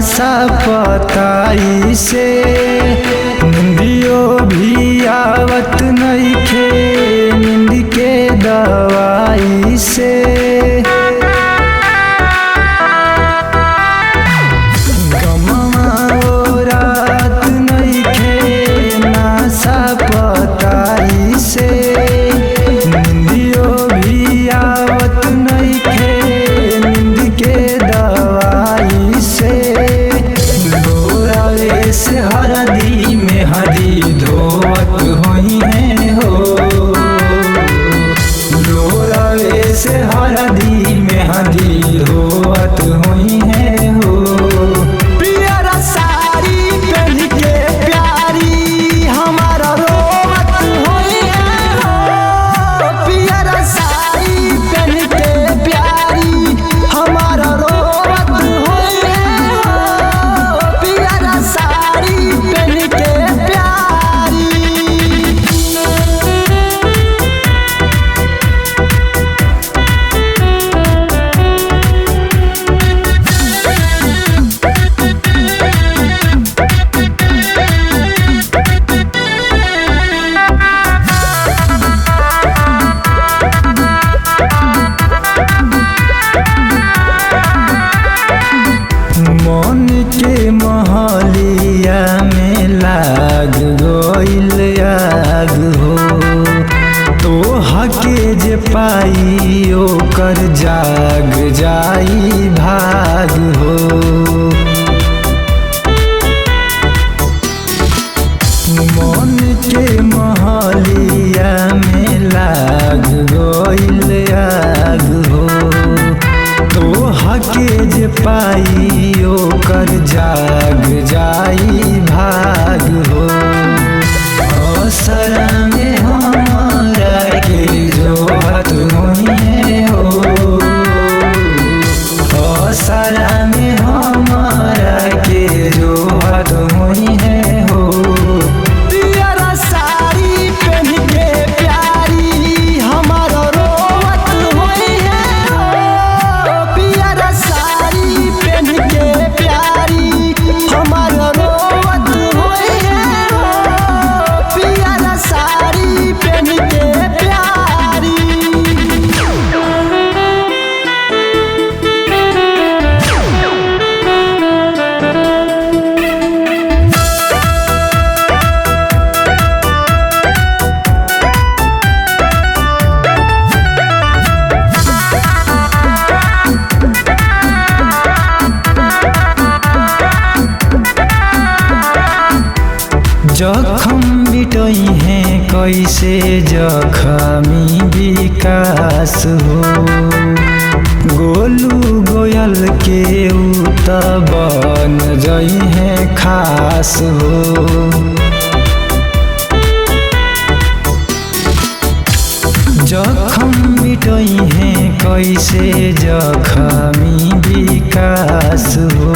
नासा पताई से निंदियो भी आवत नइखे नींद के दवाई से हरदी में हदी धोवत होई है हो लोरावे से हरदी में हदी धोवत होई है हो पियरा साड़ी पहन के प्यारी हमारा रोवत होई है हो पियरा साड़ी पहन के प्यारी हमारा रोवत होई है हो पियरा साड़ी पहन के प्यारी। मन के महलिया में लाग गइल आग हो तोहा के जे पाई ओकर जाग जाई भाग हो मन के महलिया में लाग गइल आग हो तोहा के जे पाई ओकर जाग जाई भाग हो असरा में हमरा के जोहत होई हो असरा में हमरा के जोहत होई हो पियरा साड़ी पहन के प्यारी हमारा रोवत होई है पियरा साड़ी पहन के प्यारी हमारा रोवत होई है पियरा साड़ी पहन के प्यारी। जखम मिटई है कैसे जखमी विकास हो गोलू गोयल के उ त बन जई है खास हो जखम मिटई है कैसे जखमी विकास हो